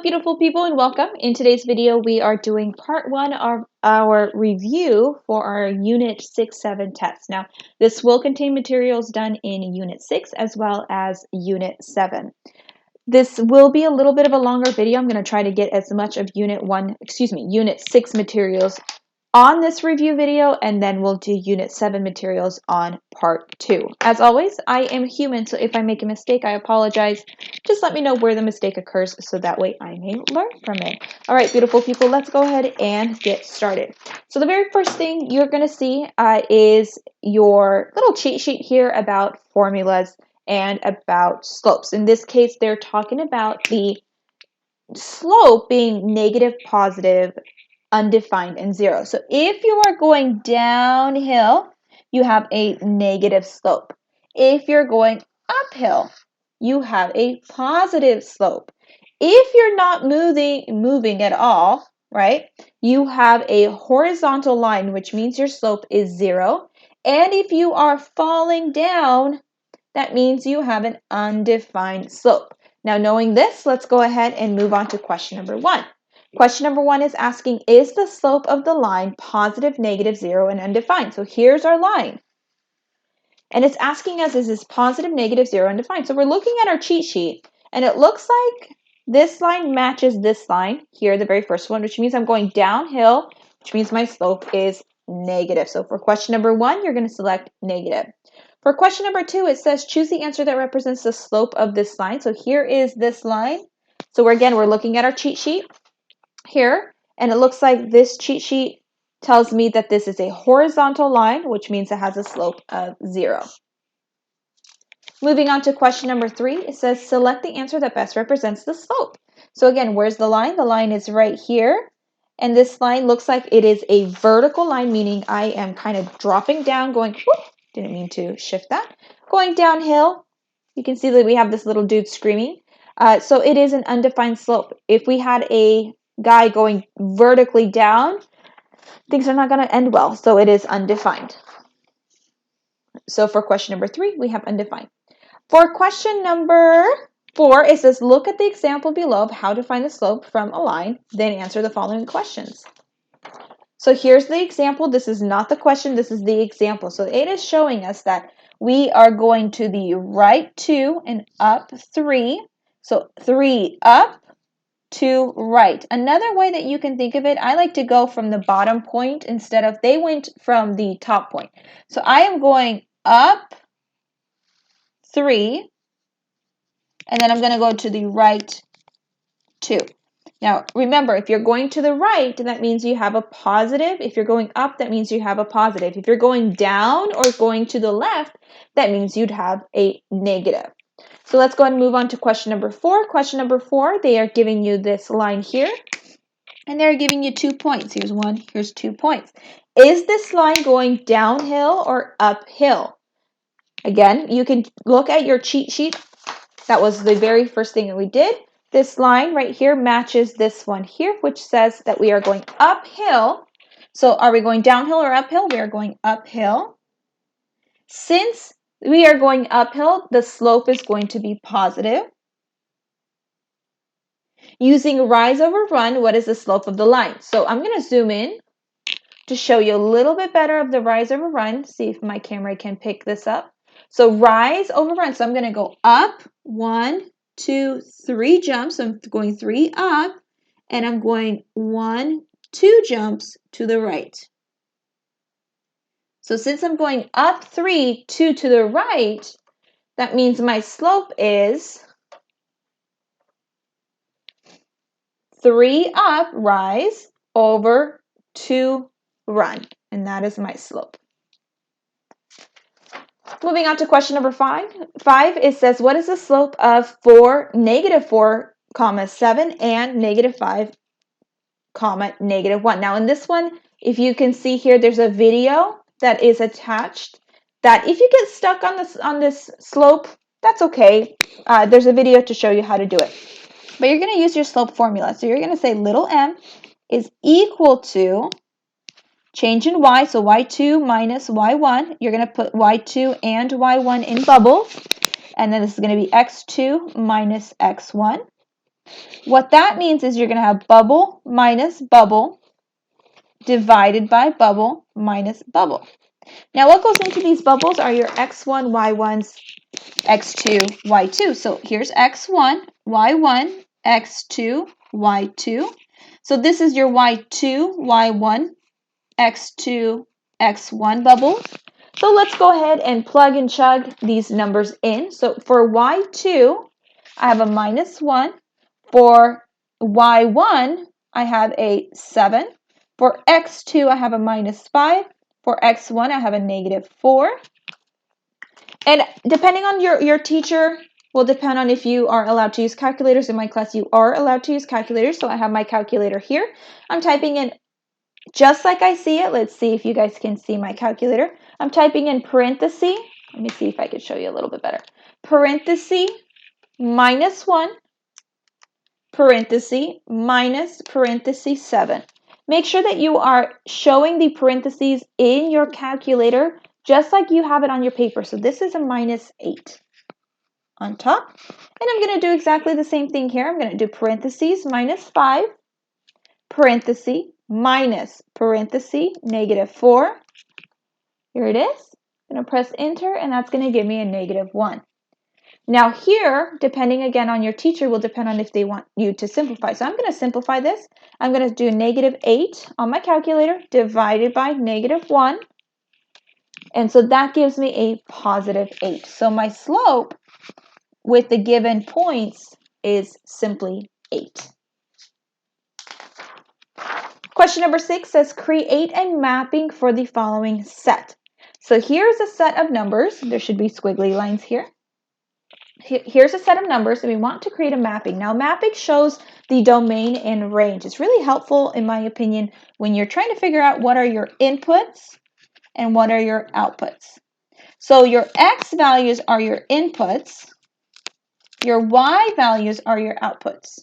beautiful people, and welcome. In today's video, we are doing part one of our review for our Unit 6-7 test. Now, this will contain materials done in Unit 6 as well as Unit 7. This will be a little bit of a longer video. I'm going to try to get as much of Unit 6 materials on this review video, and then we'll do Unit 7 materials on part 2. As always, I am human, so if I make a mistake, I apologize. Just let me know where the mistake occurs so that way I may learn from it. All right, beautiful people, let's go ahead and get started. So the very first thing you're going to see is your little cheat sheet here about formulas and about slopes. In this case, they're talking about the slope being negative, positive, undefined, and zero. So if you are going downhill, you have a negative slope. If you're going uphill, you have a positive slope. If you're not moving at all, right, you have a horizontal line, which means your slope is zero. And if you are falling down, that means you have an undefined slope. Now, knowing this, let's go ahead and move on to question number 1. Question number 1 is asking, is the slope of the line positive, negative, 0, and undefined? So here's our line. And it's asking us, is this positive, negative, 0, undefined? So we're looking at our cheat sheet, and it looks like this line matches this line here, the very first one, which means I'm going downhill, which means my slope is negative. So for question number 1, you're going to select negative. For question number 2, it says choose the answer that represents the slope of this line. So here is this line. So we're looking at our cheat sheet here, and it looks like this cheat sheet tells me that this is a horizontal line, which means it has a slope of 0. Moving on to question number 3, it says select the answer that best represents the slope. So again, where's the line? The line is right here. And this line looks like it is a vertical line, meaning I am kind of dropping down, going, whoop, didn't mean to shift that. Going downhill, you can see that we have this little dude screaming. So it is an undefined slope. If we had a guy going vertically down, things are not going to end well. So it is undefined. So for question number 3, we have undefined. For question number 4, it says, look at the example below of how to find the slope from a line, then answer the following questions. So here's the example. This is not the question. This is the example. So it is showing us that we are going to the right 2 and up 3. So 3 up, 2 right. Another way that you can think of it, I like to go from the bottom point instead of they went from the top point. So I am going up 3, and then I'm going to go to the right 2. Now, remember, if you're going to the right, that means you have a positive. If you're going up, that means you have a positive. If you're going down or going to the left, that means you'd have a negative. So let's go ahead and move on to question number 4. Question number 4, they are giving you this line here, and they're giving you 2 points. Here's 1, here's 2 points. Is this line going downhill or uphill? Again, you can look at your cheat sheet. That was the very first thing that we did. This line right here matches this one here, which says that we are going uphill. So are we going downhill or uphill? We are going uphill. Since we are going uphill, the slope is going to be positive. Using rise over run, what is the slope of the line? So I'm going to zoom in to show you a little bit better of the rise over run. See if my camera can pick this up. So rise over run. So I'm going to go up 1, 2, 3 jumps. I'm going 3 up, and I'm going 1, 2 jumps to the right. So since I'm going up 3, 2 to the right, that means my slope is 3 up, rise, over 2 run. And that is my slope. Moving on to question number 5. It says, what is the slope of negative 4, 7 and negative 5, negative 1? Now in this one, if you can see here, there's a video that is attached that if you get stuck on this slope, that's okay. There's a video to show you how to do it. But you're going to use your slope formula. So you're going to say little m is equal to change in y, so y2 minus y1. You're going to put y2 and y1 in bubbles. And then this is going to be x2 minus x1. What that means is you're going to have bubble minus bubble divided by bubble minus bubble. Now what goes into these bubbles are your x1, y1s, x2, y2. So here's x1, y1, x2, y2. So this is your y2, y1, x2, x1 bubbles. So let's go ahead and plug and chug these numbers in. So for y2, I have a -1. For y1, I have a 7. For x2, I have a -5. For x1, I have a -4. And depending on your teacher, will depend on if you are allowed to use calculators. In my class, you are allowed to use calculators. So I have my calculator here. I'm typing in just like I see it. Let's see if you guys can see my calculator. I'm typing in parenthesis. Let me see if I could show you a little bit better. Parenthesis -1, parenthesis minus parenthesis 7. Make sure that you are showing the parentheses in your calculator just like you have it on your paper. So this is a -8 on top. And I'm going to do exactly the same thing here. I'm going to do parentheses -5, parenthesis minus parenthesis -4. Here it is. I'm going to press enter, and that's going to give me a -1. Now here, depending again on your teacher, will depend on if they want you to simplify. So I'm going to simplify this. I'm going to do -8 on my calculator divided by -1. And so that gives me a +8. So my slope with the given points is simply 8. Question number 6 says, create a mapping for the following set. So here's a set of numbers. There should be squiggly lines here. Here's a set of numbers, and we want to create a mapping. Now, mapping shows the domain and range. It's really helpful, in my opinion, when you're trying to figure out what are your inputs and what are your outputs. So your x values are your inputs. Your y values are your outputs.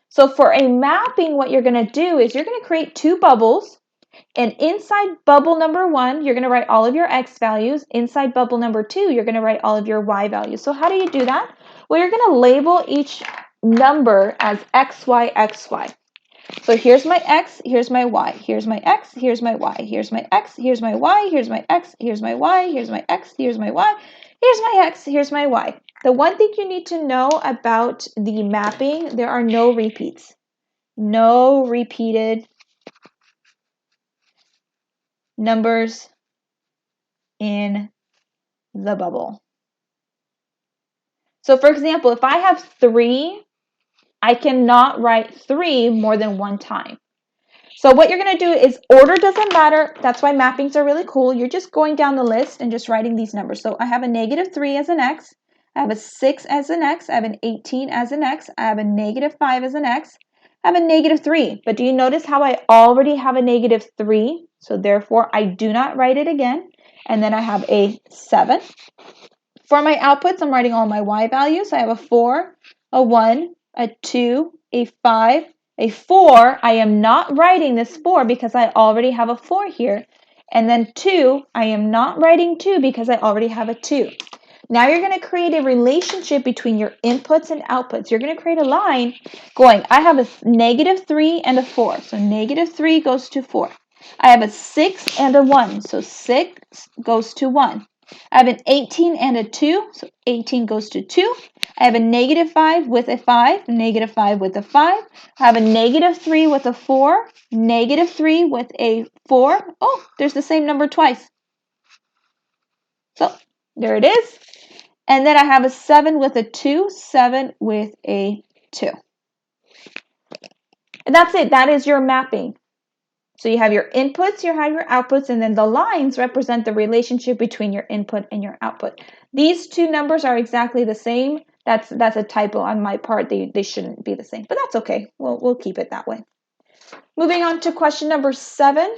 So for a mapping, what you're going to do is you're going to create two bubbles. And inside bubble number 1, you're going to write all of your x values. Inside bubble number 2, you're going to write all of your y values. So how do you do that? Well, you're going to label each number as xy, xy. So here's my x, here's my y, here's my x, here's my y, here's my x, here's my y, here's my x, here's my y, here's my x, here's my y, here's my x, here's my y. The one thing you need to know about the mapping, there are no repeats. No repeated numbers in the bubble. So for example, if I have 3, I cannot write 3 more than one time. So what you're going to do is order doesn't matter. That's why mappings are really cool. You're just going down the list and just writing these numbers. So I have a -3 as an x. I have a 6 as an x. I have an 18 as an x. I have a -5 as an x. I have a -3. But do you notice how I already have a -3? So therefore, I do not write it again. And then I have a 7. For my outputs, I'm writing all my y values. I have a 4, a 1, a 2, a 5, a 4. I am not writing this 4 because I already have a 4 here. And then 2, I am not writing 2 because I already have a 2. Now you're going to create a relationship between your inputs and outputs. You're going to create a line going, I have a -3 and a 4. So -3 goes to 4. I have a 6 and a 1. So 6 goes to 1. I have an 18 and a 2, so 18 goes to 2. I have a -5 with a 5, -5 with a 5. I have a -3 with a 4, -3 with a 4. Oh, there's the same number twice. So there it is. And then I have a 7 with a 2, 7 with a 2. And that's it. That is your mapping. So you have your inputs, you have your outputs, and then the lines represent the relationship between your input and your output. These two numbers are exactly the same. That's a typo on my part. They shouldn't be the same, but that's okay. We'll keep it that way. Moving on to question number 7.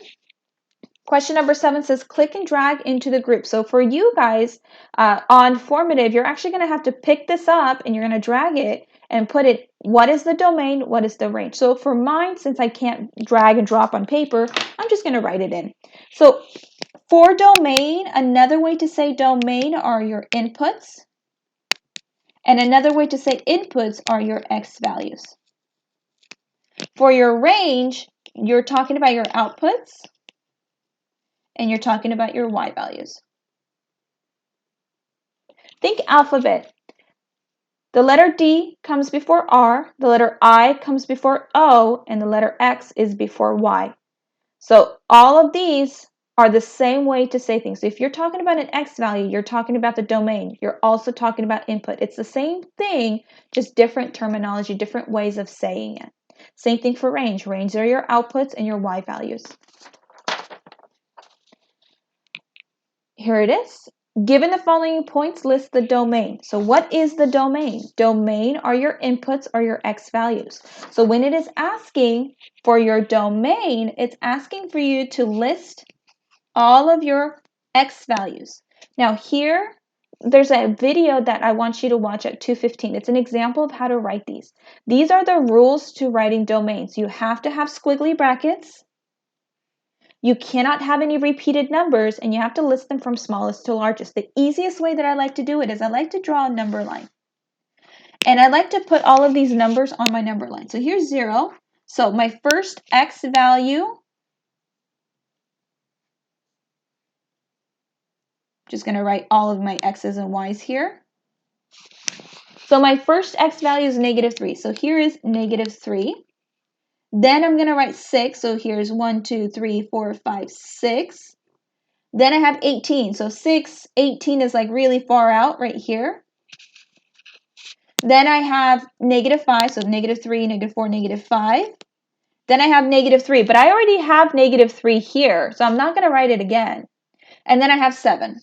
Question number 7 says, click and drag into the group. So for you guys on formative, you're actually going to have to pick this up and you're going to drag it and put it, what is the domain, what is the range? So for mine, since I can't drag and drop on paper, I'm just going to write it in. So for domain, another way to say domain are your inputs And another way to say inputs are your x values. For your range, you're talking about your outputs and you're talking about your y values. Think alphabet. The letter D comes before R, the letter I comes before O, and the letter X is before Y. So all of these are the same way to say things. So if you're talking about an X value, you're talking about the domain. You're also talking about input. It's the same thing, just different terminology, different ways of saying it. Same thing for range. Range are your outputs and your Y values. Here it is. Given the following points, list the domain. So what is the domain? Domain are your inputs or your X values. So when it is asking for your domain, it's asking for you to list all of your X values. Now here, there's a video that I want you to watch at 2:15. It's an example of how to write these. These are the rules to writing domains. You have to have squiggly brackets. You cannot have any repeated numbers, and you have to list them from smallest to largest. The easiest way that I like to do it is I like to draw a number line. And I like to put all of these numbers on my number line. So here's 0. So my first X value, just going to write all of my X's and Y's here. So my first X value is -3. So here is -3. Then I'm going to write 6. So here's 1, 2, 3, 4, 5, 6. Then I have 18. So 6, 18 is like really far out right here. Then I have -5. So -3, -4, -5. Then I have -3. But I already have -3 here. So I'm not going to write it again. And then I have 7.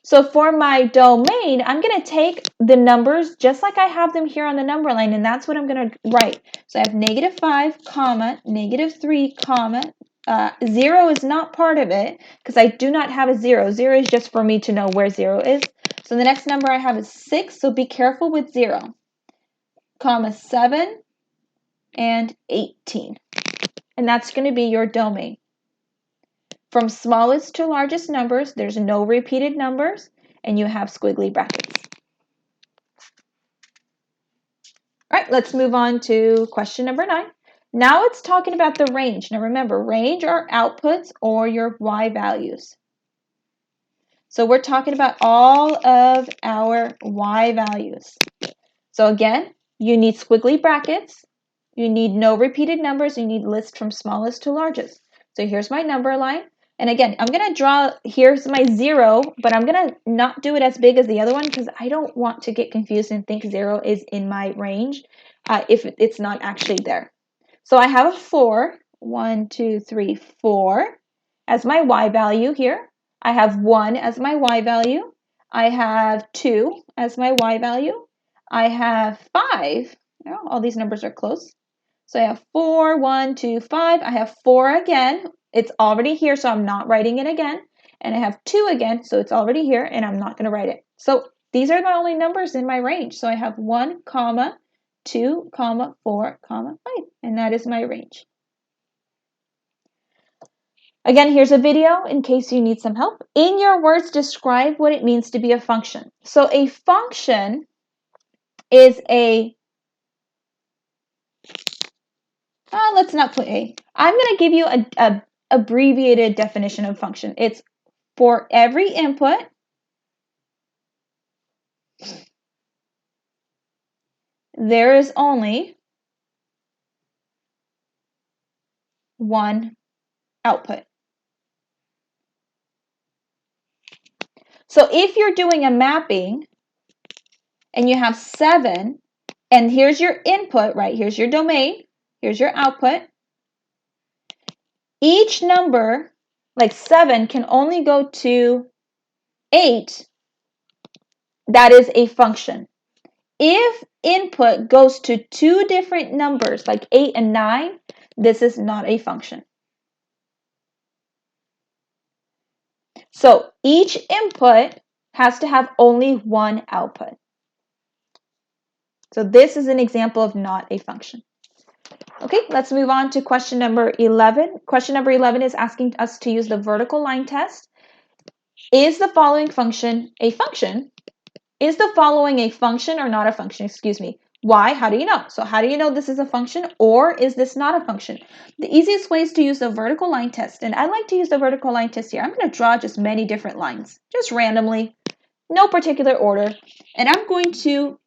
So for my domain, I'm going to take the numbers just like I have them here on the number line, and that's what I'm going to write. So I have -5, comma, -3, comma, 0 is not part of it because I do not have a 0. 0 is just for me to know where 0 is. So the next number I have is 6, so be careful with 0, comma, 7, and 18. And that's going to be your domain. From smallest to largest numbers, there's no repeated numbers, and you have squiggly brackets. All right, let's move on to question number 9. Now it's talking about the range. Now remember, range are outputs or your Y values. So we're talking about all of our Y values. So again, you need squiggly brackets. You need no repeated numbers. You need list from smallest to largest. So here's my number line. And again, I'm going to draw, here's my 0, but I'm going to not do it as big as the other one because I don't want to get confused and think 0 is in my range if it's not actually there. So I have a 4, 1, 2, 3, 4 as my Y value here. I have 1 as my Y value. I have 2 as my Y value. I have 5. Oh, all these numbers are close. So I have 4, 1, 2, 5. I have 4 again. It's already here, so I'm not writing it again. And I have 2 again, so it's already here, and I'm not going to write it. So these are the only numbers in my range. So I have 1, comma, 2, comma, 4, comma, 5. And that is my range. Again, here's a video in case you need some help. In your words, describe what it means to be a function. So a function is a let's not put A. I'm going to give you a abbreviated definition of function. It's for every input, there is only one output. So if you're doing a mapping and you have 7, and here's your input, right? Here's your domain, here's your output. Each number, like 7, can only go to 8. That is a function. If input goes to 2 different numbers, like 8 and 9, this is not a function. So each input has to have only one output. So this is an example of not a function. Okay, let's move on to question number 11. Question number 11 is asking us to use the vertical line test. Is the following function a function? Is the following a function or not a function? Excuse me. Why? How do you know? So how do you know this is a function or is this not a function? The easiest way is to use the vertical line test. And I like to use the vertical line test here. I'm going to draw just many different lines, just randomly, no particular order. And I'm going to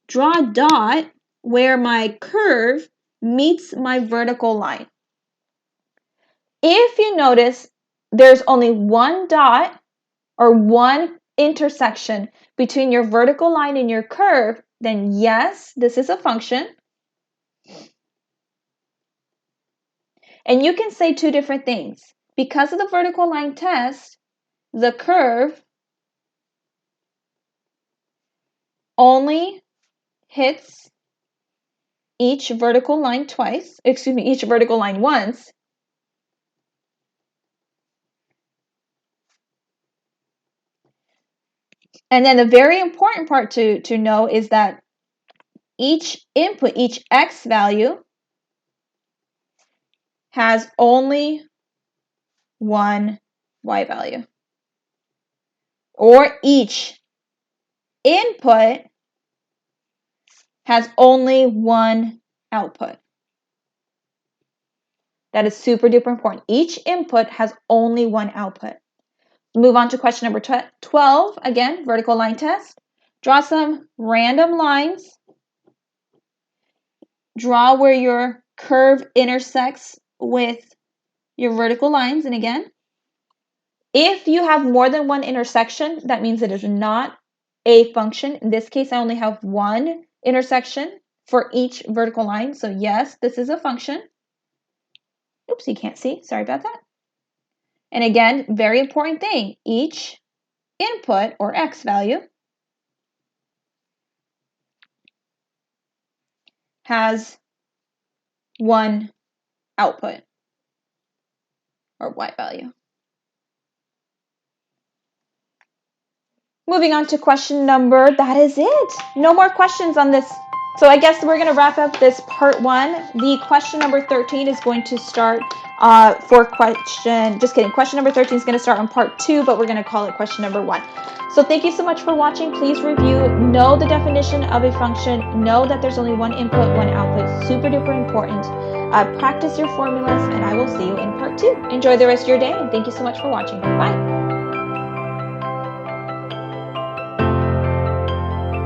draw a dot where my curve meets my vertical line. If you notice, there's only one dot or one intersection between your vertical line and your curve, then yes, this is a function. And you can say two different things. Because of the vertical line test, the curve only hits each vertical line each vertical line once. And then the very important part to know is that each input, each x value, has only one y value. Or each input has only one output. That is super duper important. Each input has only one output. Move on to question number 12. Again, vertical line test. Draw some random lines. Draw where your curve intersects with your vertical lines. And again, if you have more than one intersection, that means it is not a function. In this case, I only have one intersection for each vertical line. So yes, this is a function. Oops, you can't see. Sorry about that. And again, very important thing, each input or x value has one output or y value. Moving on to question number, that is it. No more questions on this. So I guess we're going to wrap up this part 1. The question number 13 is going to start question number 13 is going to start on part 2, but we're going to call it question number 1. So thank you so much for watching. Please review, know the definition of a function, know that there's only one input, one output, super duper important. Practice your formulas, and I will see you in part 2. Enjoy the rest of your day, and thank you so much for watching. Bye.